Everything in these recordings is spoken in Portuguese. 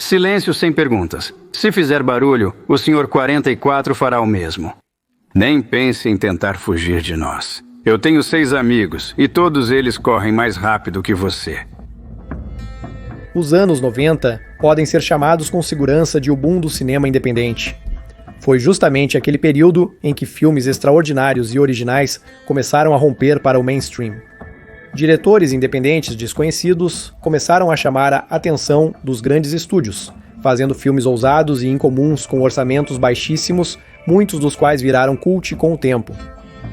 Silêncio sem perguntas. Se fizer barulho, o Sr. 44 fará o mesmo. Nem pense em tentar fugir de nós. Eu tenho 6 amigos e todos eles correm mais rápido que você. Os anos 90 podem ser chamados com segurança de o boom do cinema independente. Foi justamente aquele período em que filmes extraordinários e originais começaram a romper para o mainstream. Diretores independentes desconhecidos começaram a chamar a atenção dos grandes estúdios, fazendo filmes ousados e incomuns com orçamentos baixíssimos, muitos dos quais viraram cult com o tempo.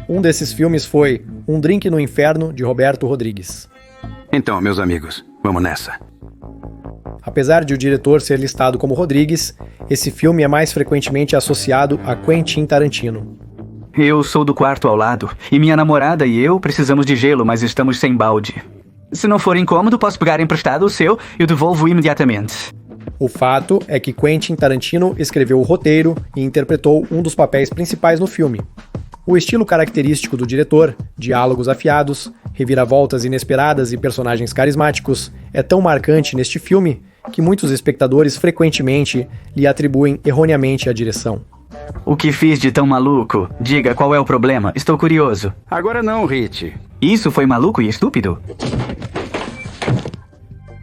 Um desses filmes foi Um Drink no Inferno, de Roberto Rodrigues. Então, meus amigos, vamos nessa. Apesar de o diretor ser listado como Rodrigues, esse filme é mais frequentemente associado a Quentin Tarantino. Eu sou do quarto ao lado, e minha namorada e eu precisamos de gelo, mas estamos sem balde. Se não for incômodo, posso pegar emprestado o seu e o devolvo imediatamente. O fato é que Quentin Tarantino escreveu o roteiro e interpretou um dos papéis principais no filme. O estilo característico do diretor, diálogos afiados, reviravoltas inesperadas e personagens carismáticos, é tão marcante neste filme que muitos espectadores frequentemente lhe atribuem erroneamente a direção. O que fiz de tão maluco? Diga, qual é o problema? Estou curioso. Agora não, Rich. Isso foi maluco e estúpido?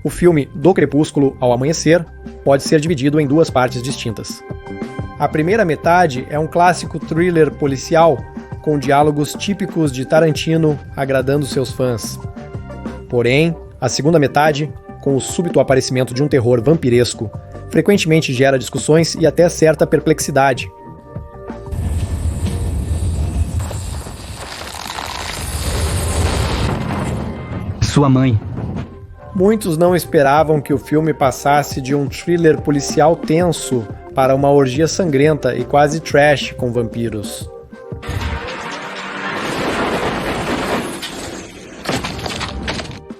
O filme Do Crepúsculo ao Amanhecer pode ser dividido em 2 partes distintas. A primeira metade é um clássico thriller policial com diálogos típicos de Tarantino agradando seus fãs. Porém, a segunda metade, com o súbito aparecimento de um terror vampiresco, frequentemente gera discussões e até certa perplexidade. Sua mãe. Muitos não esperavam que o filme passasse de um thriller policial tenso para uma orgia sangrenta e quase trash com vampiros.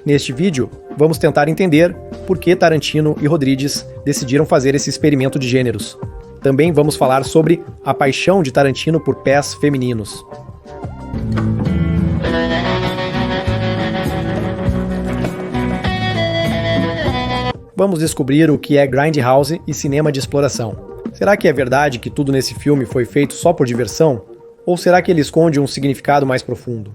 Neste vídeo, vamos tentar entender por que Tarantino e Rodrigues decidiram fazer esse experimento de gêneros. Também vamos falar sobre a paixão de Tarantino por pés femininos. Vamos descobrir o que é Grindhouse e cinema de exploração. Será que é verdade que tudo nesse filme foi feito só por diversão? Ou será que ele esconde um significado mais profundo?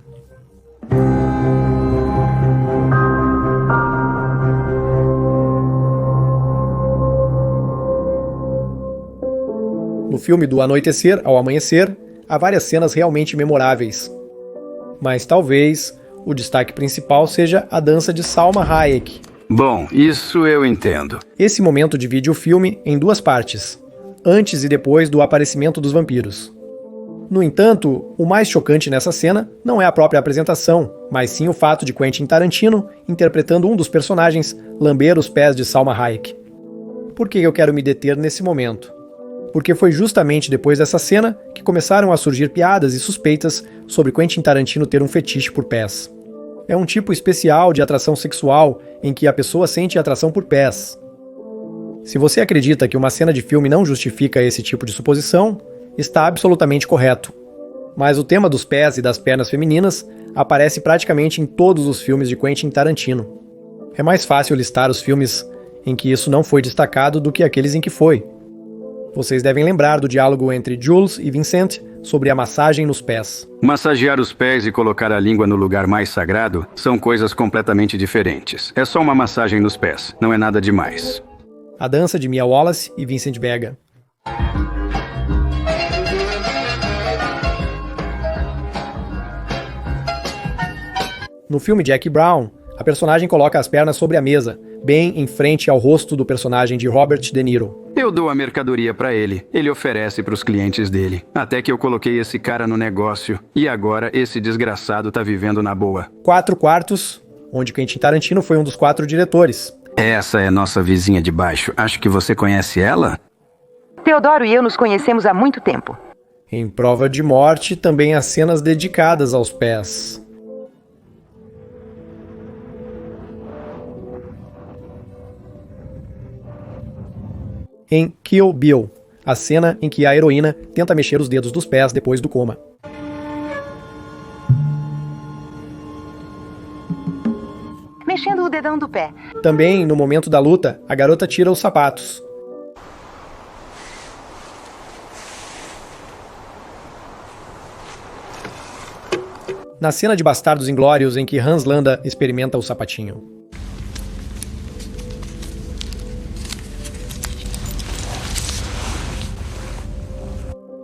No filme Do Anoitecer ao Amanhecer, há várias cenas realmente memoráveis. Mas talvez o destaque principal seja a dança de Salma Hayek. Bom, isso eu entendo. Esse momento divide o filme em 2 partes, antes e depois do aparecimento dos vampiros. No entanto, o mais chocante nessa cena não é a própria apresentação, mas sim o fato de Quentin Tarantino, interpretando um dos personagens, lamber os pés de Salma Hayek. Por que eu quero me deter nesse momento? Porque foi justamente depois dessa cena que começaram a surgir piadas e suspeitas sobre Quentin Tarantino ter um fetiche por pés. É um tipo especial de atração sexual em que a pessoa sente atração por pés. Se você acredita que uma cena de filme não justifica esse tipo de suposição, está absolutamente correto. Mas o tema dos pés e das pernas femininas aparece praticamente em todos os filmes de Quentin Tarantino. É mais fácil listar os filmes em que isso não foi destacado do que aqueles em que foi. Vocês devem lembrar do diálogo entre Jules e Vincent sobre a massagem nos pés. Massagear os pés e colocar a língua no lugar mais sagrado são coisas completamente diferentes. É só uma massagem nos pés, não é nada demais. A dança de Mia Wallace e Vincent Vega. No filme Jackie Brown, a personagem coloca as pernas sobre a mesa, bem em frente ao rosto do personagem de Robert De Niro. Eu dou a mercadoria pra ele. Ele oferece pros clientes dele. Até que eu coloquei esse cara no negócio. E agora esse desgraçado tá vivendo na boa. 4 Quartos, onde Quentin Tarantino foi um dos 4 diretores. Essa é nossa vizinha de baixo. Acho que você conhece ela? Teodoro e eu nos conhecemos há muito tempo. Em Prova de Morte, também há cenas dedicadas aos pés. Em Kill Bill, a cena em que a heroína tenta mexer os dedos dos pés depois do coma. Mexendo o dedo dedão do pé. Também, no momento da luta, a garota tira os sapatos. Na cena de Bastardos Inglórios em que Hans Landa experimenta o sapatinho.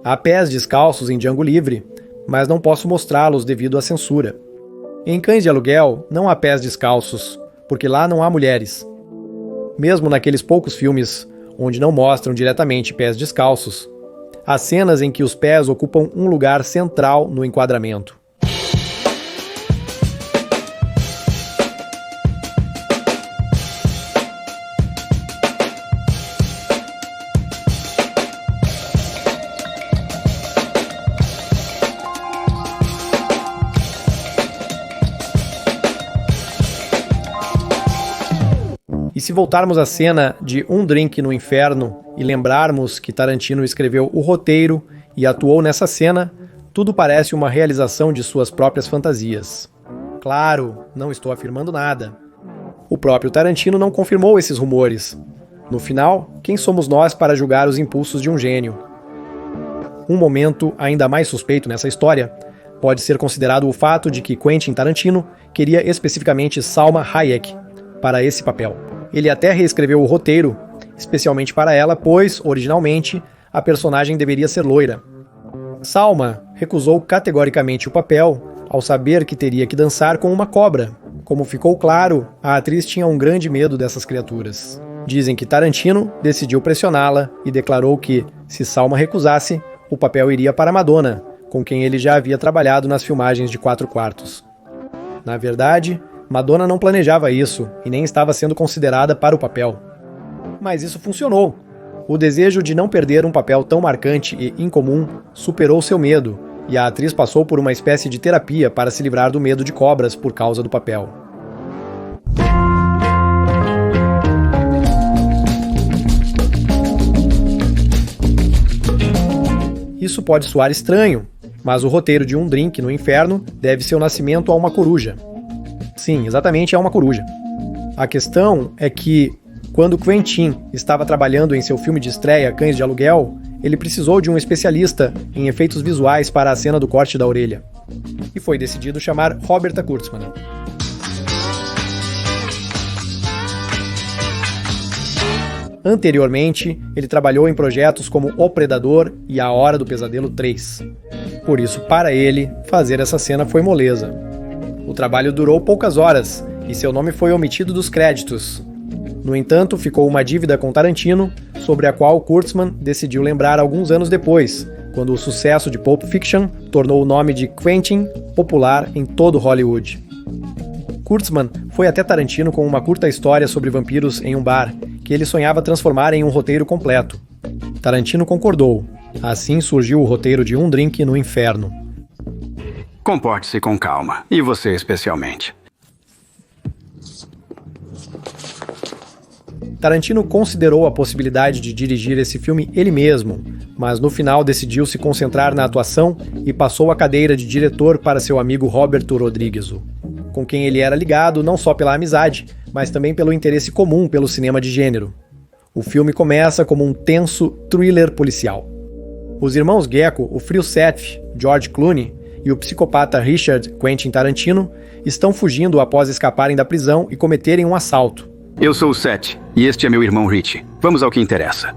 Há pés descalços em Django Livre, mas não posso mostrá-los devido à censura. Em Cães de Aluguel, não há pés descalços, porque lá não há mulheres. Mesmo naqueles poucos filmes onde não mostram diretamente pés descalços, há cenas em que os pés ocupam um lugar central no enquadramento. E se voltarmos à cena de Um Drink no Inferno e lembrarmos que Tarantino escreveu o roteiro e atuou nessa cena, tudo parece uma realização de suas próprias fantasias. Claro, não estou afirmando nada. O próprio Tarantino não confirmou esses rumores. No final, quem somos nós para julgar os impulsos de um gênio? Um momento ainda mais suspeito nessa história pode ser considerado o fato de que Quentin Tarantino queria especificamente Salma Hayek para esse papel. Ele até reescreveu o roteiro, especialmente para ela, pois, originalmente, a personagem deveria ser loira. Salma recusou categoricamente o papel ao saber que teria que dançar com uma cobra. Como ficou claro, a atriz tinha um grande medo dessas criaturas. Dizem que Tarantino decidiu pressioná-la e declarou que, se Salma recusasse, o papel iria para Madonna, com quem ele já havia trabalhado nas filmagens de 4/4. Na verdade, Madonna não planejava isso e nem estava sendo considerada para o papel. Mas isso funcionou. O desejo de não perder um papel tão marcante e incomum superou seu medo, e a atriz passou por uma espécie de terapia para se livrar do medo de cobras por causa do papel. Isso pode soar estranho, mas o roteiro de Um Drink no Inferno deve seu nascimento a uma coruja. Sim, exatamente, é uma coruja. A questão é que, quando Quentin estava trabalhando em seu filme de estreia, Cães de Aluguel, ele precisou de um especialista em efeitos visuais para a cena do corte da orelha. E foi decidido chamar Roberta Kurtzman. Anteriormente, ele trabalhou em projetos como O Predador e A Hora do Pesadelo 3. Por isso, para ele, fazer essa cena foi moleza. O trabalho durou poucas horas e seu nome foi omitido dos créditos. No entanto, ficou uma dívida com Tarantino, sobre a qual Kurtzman decidiu lembrar alguns anos depois, quando o sucesso de Pulp Fiction tornou o nome de Quentin popular em todo Hollywood. Kurtzman foi até Tarantino com uma curta história sobre vampiros em um bar, que ele sonhava transformar em um roteiro completo. Tarantino concordou. Assim surgiu o roteiro de Um Drink no Inferno. Comporte-se com calma, e você especialmente. Tarantino considerou a possibilidade de dirigir esse filme ele mesmo, mas no final decidiu se concentrar na atuação e passou a cadeira de diretor para seu amigo Roberto Rodrigues, com quem ele era ligado não só pela amizade, mas também pelo interesse comum pelo cinema de gênero. O filme começa como um tenso thriller policial. Os irmãos Gecko, o frio Seth, George Clooney, e o psicopata Richard Quentin Tarantino estão fugindo após escaparem da prisão e cometerem um assalto. Eu sou o Seth, e este é meu irmão Rich. Vamos ao que interessa.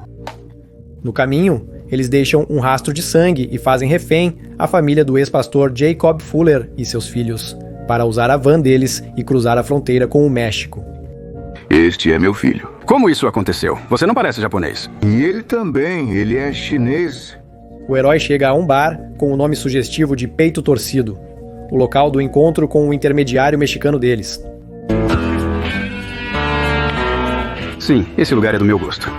No caminho, eles deixam um rastro de sangue e fazem refém a família do ex-pastor Jacob Fuller e seus filhos, para usar a van deles e cruzar a fronteira com o México. Este é meu filho. Como isso aconteceu? Você não parece japonês. E ele também, ele é chinês. O herói chega a um bar com o nome sugestivo de Peito Torcido, o local do encontro com o intermediário mexicano deles. Sim, esse lugar é do meu gosto.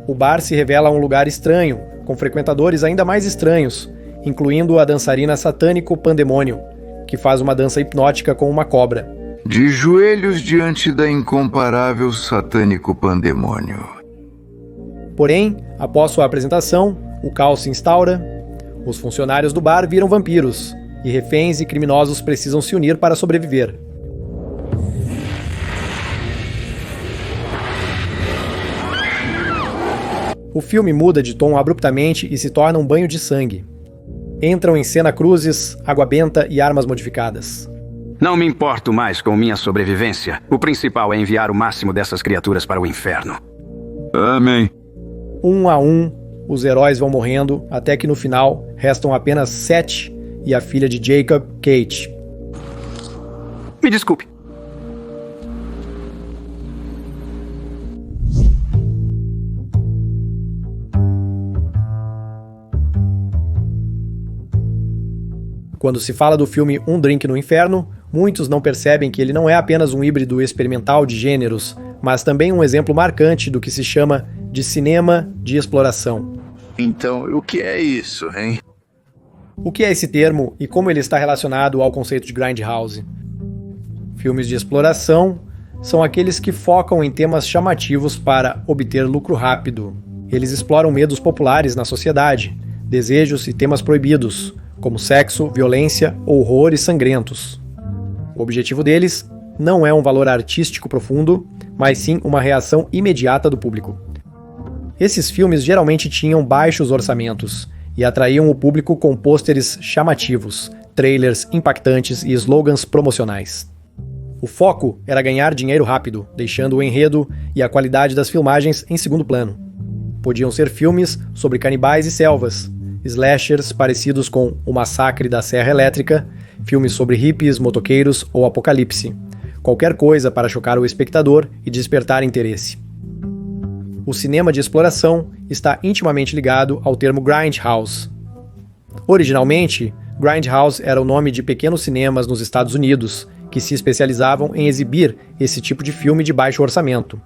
O bar se revela um lugar estranho, com frequentadores ainda mais estranhos, incluindo a dançarina Satânico Pandemônio, que faz uma dança hipnótica com uma cobra. De joelhos diante da incomparável Satânico Pandemônio. Porém, após sua apresentação, o caos se instaura, os funcionários do bar viram vampiros, e reféns e criminosos precisam se unir para sobreviver. O filme muda de tom abruptamente e se torna um banho de sangue. Entram em cena cruzes, água benta e armas modificadas. Não me importo mais com minha sobrevivência. O principal é enviar o máximo dessas criaturas para o inferno. Amém. Um a um, os heróis vão morrendo, até que no final restam apenas Seth e a filha de Jacob, Kate. Me desculpe. Quando se fala do filme Um Drink no Inferno, muitos não percebem que ele não é apenas um híbrido experimental de gêneros, mas também um exemplo marcante do que se chama de cinema de exploração. Então, o que é isso, hein? O que é esse termo e como ele está relacionado ao conceito de Grindhouse? Filmes de exploração são aqueles que focam em temas chamativos para obter lucro rápido. Eles exploram medos populares na sociedade, desejos e temas proibidos, como sexo, violência, horrores sangrentos. O objetivo deles não é um valor artístico profundo, mas sim uma reação imediata do público. Esses filmes geralmente tinham baixos orçamentos e atraíam o público com pôsteres chamativos, trailers impactantes e slogans promocionais. O foco era ganhar dinheiro rápido, deixando o enredo e a qualidade das filmagens em segundo plano. Podiam ser filmes sobre canibais e selvas, slashers parecidos com O Massacre da Serra Elétrica, filmes sobre hippies, motoqueiros ou apocalipse. Qualquer coisa para chocar o espectador e despertar interesse. O cinema de exploração está intimamente ligado ao termo Grindhouse. Originalmente, Grindhouse era o nome de pequenos cinemas nos Estados Unidos, que se especializavam em exibir esse tipo de filme de baixo orçamento.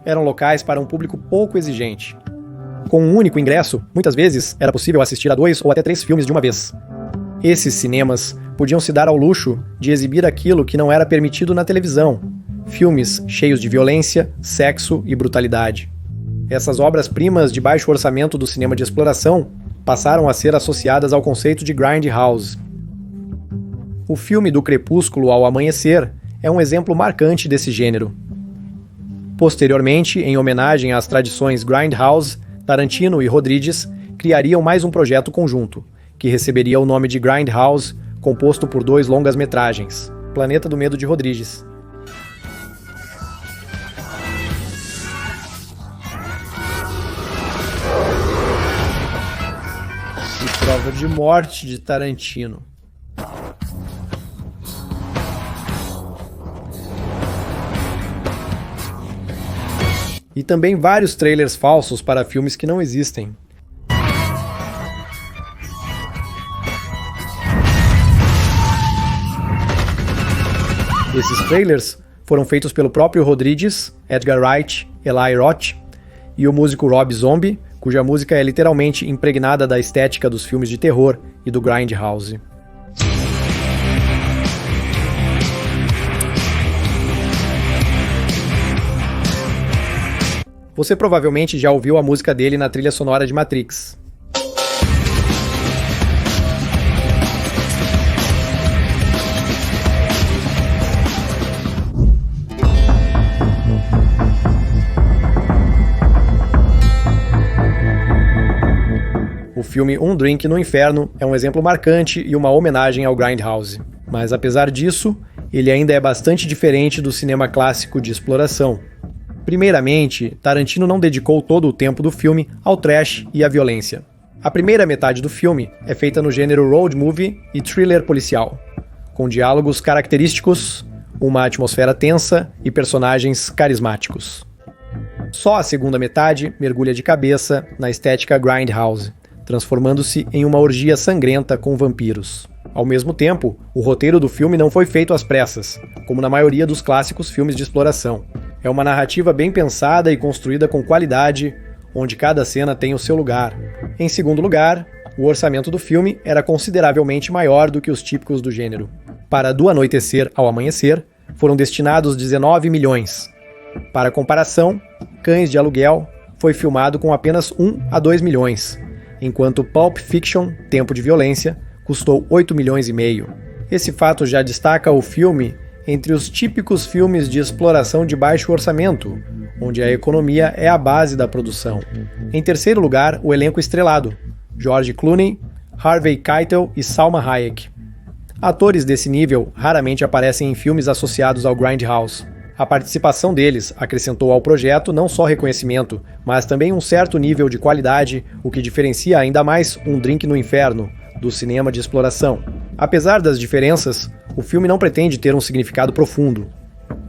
Eram locais para um público pouco exigente. Com um único ingresso, muitas vezes era possível assistir a 2 ou até 3 filmes de uma vez. Esses cinemas podiam se dar ao luxo de exibir aquilo que não era permitido na televisão: filmes cheios de violência, sexo e brutalidade. Essas obras-primas de baixo orçamento do cinema de exploração passaram a ser associadas ao conceito de Grindhouse. O filme Do Crepúsculo ao Amanhecer é um exemplo marcante desse gênero. Posteriormente, em homenagem às tradições Grindhouse, Tarantino e Rodrigues criariam mais um projeto conjunto, que receberia o nome de Grindhouse, composto por 2 longas-metragens, Planeta do Medo de Rodrigues. E Prova de Morte de Tarantino. E também vários trailers falsos para filmes que não existem. Esses trailers foram feitos pelo próprio Rodrigues, Edgar Wright, Eli Roth e o músico Rob Zombie, cuja música é literalmente impregnada da estética dos filmes de terror e do Grindhouse. Você provavelmente já ouviu a música dele na trilha sonora de Matrix. O filme Um Drink no Inferno é um exemplo marcante e uma homenagem ao Grindhouse. Mas apesar disso, ele ainda é bastante diferente do cinema clássico de exploração. Primeiramente, Tarantino não dedicou todo o tempo do filme ao trash e à violência. A primeira metade do filme é feita no gênero road movie e thriller policial, com diálogos característicos, uma atmosfera tensa e personagens carismáticos. Só a segunda metade mergulha de cabeça na estética Grindhouse, transformando-se em uma orgia sangrenta com vampiros. Ao mesmo tempo, o roteiro do filme não foi feito às pressas, como na maioria dos clássicos filmes de exploração. É uma narrativa bem pensada e construída com qualidade, onde cada cena tem o seu lugar. Em segundo lugar, o orçamento do filme era consideravelmente maior do que os típicos do gênero. Para Do Anoitecer ao Amanhecer, foram destinados 19 milhões. Para comparação, Cães de Aluguel foi filmado com apenas 1 a 2 milhões, enquanto Pulp Fiction, Tempo de Violência, custou 8 milhões e meio. Esse fato já destaca o filme entre os típicos filmes de exploração de baixo orçamento, onde a economia é a base da produção. Em terceiro lugar, o elenco estrelado: George Clooney, Harvey Keitel e Salma Hayek. Atores desse nível raramente aparecem em filmes associados ao Grindhouse. A participação deles acrescentou ao projeto não só reconhecimento, mas também um certo nível de qualidade, o que diferencia ainda mais Um Drink no Inferno do cinema de exploração. Apesar das diferenças, o filme não pretende ter um significado profundo.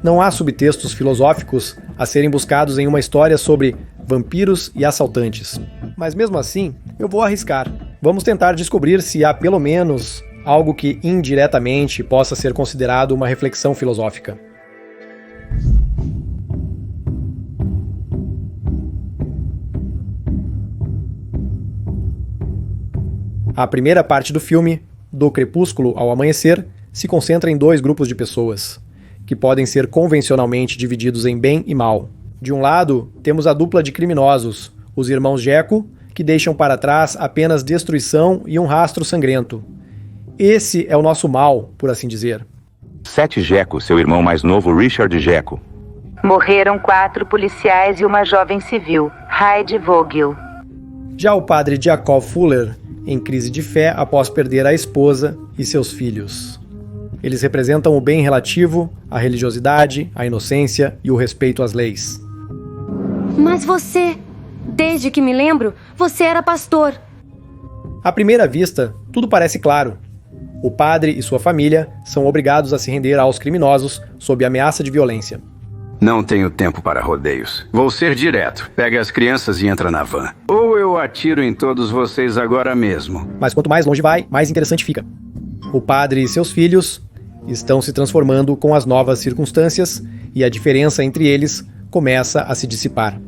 Não há subtextos filosóficos a serem buscados em uma história sobre vampiros e assaltantes. Mas mesmo assim, eu vou arriscar. Vamos tentar descobrir se há pelo menos algo que indiretamente possa ser considerado uma reflexão filosófica. A primeira parte do filme, do crepúsculo ao amanhecer, se concentra em dois grupos de pessoas, que podem ser convencionalmente divididos em bem e mal. De um lado, temos a dupla de criminosos, os irmãos Jekyll, que deixam para trás apenas destruição e um rastro sangrento. Esse é o nosso mal, por assim dizer. Seth Jekyll, seu irmão mais novo, Richard Jekyll. Morreram 4 policiais e uma jovem civil, Heidi Vogel. Já o padre Jacob Fuller, em crise de fé após perder a esposa e seus filhos. Eles representam o bem relativo, a religiosidade, a inocência e o respeito às leis. Mas você, desde que me lembro, você era pastor. À primeira vista, tudo parece claro. O padre e sua família são obrigados a se render aos criminosos sob ameaça de violência. Não tenho tempo para rodeios. Vou ser direto. Pega as crianças e entra na van. Ou eu atiro em todos vocês agora mesmo. Mas quanto mais longe vai, mais interessante fica. O padre e seus filhos estão se transformando com as novas circunstâncias e a diferença entre eles começa a se dissipar.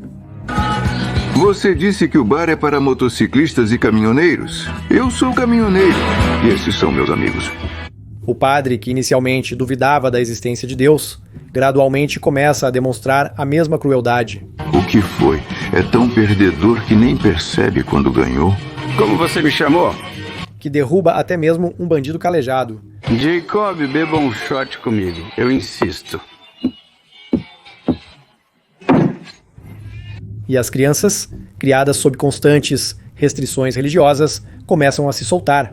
Você disse que o bar é para motociclistas e caminhoneiros? Eu sou caminhoneiro e esses são meus amigos. O padre, que inicialmente duvidava da existência de Deus, gradualmente começa a demonstrar a mesma crueldade. O que foi? É tão perdedor que nem percebe quando ganhou? Como você me chamou? Que derruba até mesmo um bandido calejado. Jacob, beba um shot comigo. Eu insisto. E as crianças, criadas sob constantes restrições religiosas, começam a se soltar.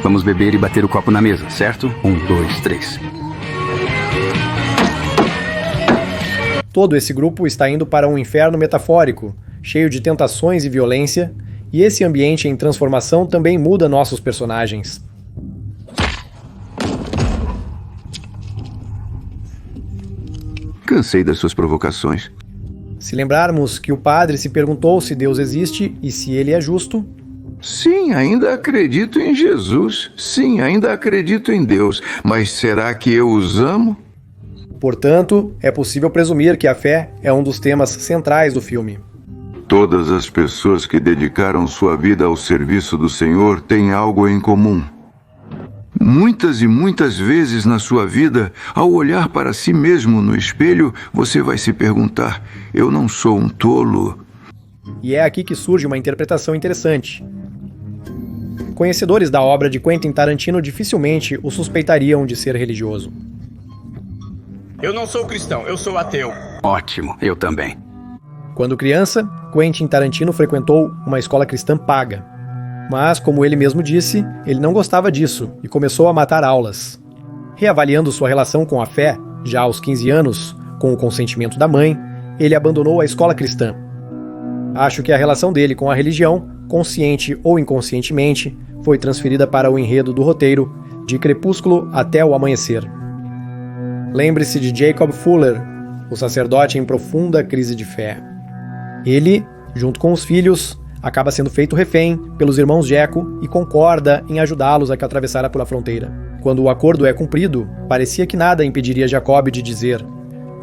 Vamos beber e bater o copo na mesa, certo? 1, 2, 3. Todo esse grupo está indo para um inferno metafórico, cheio de tentações e violência, e esse ambiente em transformação também muda nossos personagens. Cansei das suas provocações. Se lembrarmos que o padre se perguntou se Deus existe e se ele é justo. Sim, ainda acredito em Jesus. Sim, ainda acredito em Deus. Mas será que eu os amo? Portanto, é possível presumir que a fé é um dos temas centrais do filme. Todas as pessoas que dedicaram sua vida ao serviço do Senhor têm algo em comum. Muitas e muitas vezes na sua vida, ao olhar para si mesmo no espelho, você vai se perguntar: eu não sou um tolo? E é aqui que surge uma interpretação interessante. Conhecedores da obra de Quentin Tarantino dificilmente o suspeitariam de ser religioso. Eu não sou cristão, eu sou ateu. Ótimo, eu também. Quando criança, Quentin Tarantino frequentou uma escola cristã paga. Mas, como ele mesmo disse, ele não gostava disso e começou a matar aulas. Reavaliando sua relação com a fé, já aos 15 anos, com o consentimento da mãe, ele abandonou a escola cristã. Acho que a relação dele com a religião, consciente ou inconscientemente, foi transferida para o enredo do roteiro, de crepúsculo até o amanhecer. Lembre-se de Jacob Fuller, o sacerdote em profunda crise de fé. Ele, junto com os filhos, acaba sendo feito refém pelos irmãos Jekyll e concorda em ajudá-los a atravessar pela fronteira. Quando o acordo é cumprido, parecia que nada impediria Jacob de dizer: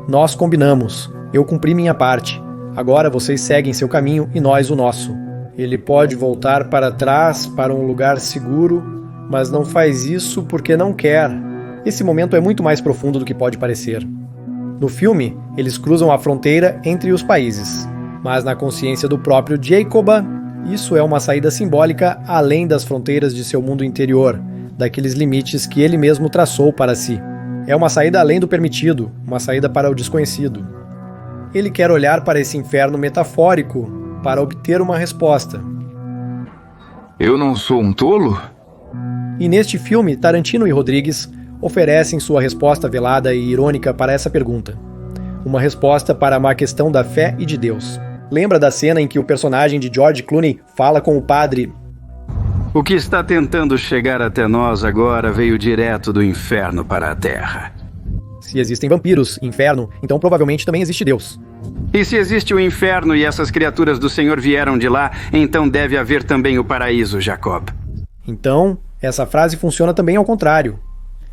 "Nós combinamos, eu cumpri minha parte, agora vocês seguem seu caminho e nós o nosso." Ele pode voltar para trás, para um lugar seguro, mas não faz isso porque não quer. Esse momento é muito mais profundo do que pode parecer. No filme, eles cruzam a fronteira entre os países, mas na consciência do próprio Jacob, isso é uma saída simbólica além das fronteiras de seu mundo interior, daqueles limites que ele mesmo traçou para si. É uma saída além do permitido, uma saída para o desconhecido. Ele quer olhar para esse inferno metafórico para obter uma resposta. Eu não sou um tolo? E neste filme, Tarantino e Rodrigues oferecem sua resposta velada e irônica para essa pergunta. Uma resposta para uma questão da fé e de Deus. Lembra da cena em que o personagem de George Clooney fala com o padre: O que está tentando chegar até nós agora veio direto do inferno para a terra. Se existem vampiros, inferno, então provavelmente também existe Deus. E se existe o inferno e essas criaturas do Senhor vieram de lá, então deve haver também o paraíso, Jacob. Então, essa frase funciona também ao contrário.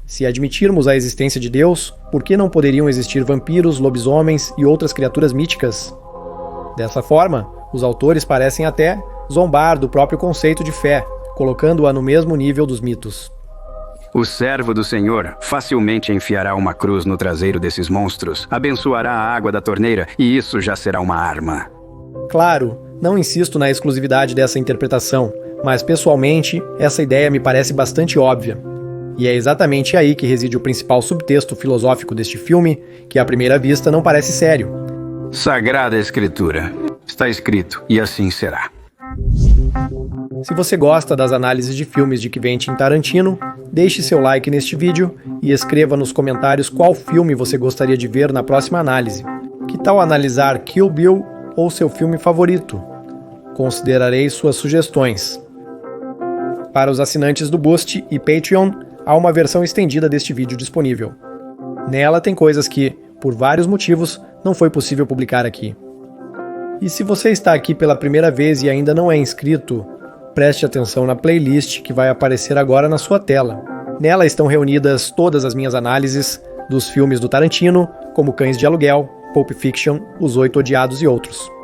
Se admitirmos a existência de Deus, por que não poderiam existir vampiros, lobisomens e outras criaturas míticas? Dessa forma, os autores parecem até zombar do próprio conceito de fé, colocando-a no mesmo nível dos mitos. O servo do Senhor facilmente enfiará uma cruz no traseiro desses monstros, abençoará a água da torneira e isso já será uma arma. Claro, não insisto na exclusividade dessa interpretação, mas pessoalmente essa ideia me parece bastante óbvia. E é exatamente aí que reside o principal subtexto filosófico deste filme, que à primeira vista não parece sério. Sagrada Escritura. Está escrito, e assim será. Se você gosta das análises de filmes de Quentin Tarantino, deixe seu like neste vídeo e escreva nos comentários qual filme você gostaria de ver na próxima análise. Que tal analisar Kill Bill ou seu filme favorito? Considerarei suas sugestões. Para os assinantes do Boost e Patreon, há uma versão estendida deste vídeo disponível. Nela tem coisas que, por vários motivos, não foi possível publicar aqui. E se você está aqui pela primeira vez e ainda não é inscrito, preste atenção na playlist que vai aparecer agora na sua tela. Nela estão reunidas todas as minhas análises dos filmes do Tarantino, como Cães de Aluguel, Pulp Fiction, Os Oito Odiados e outros.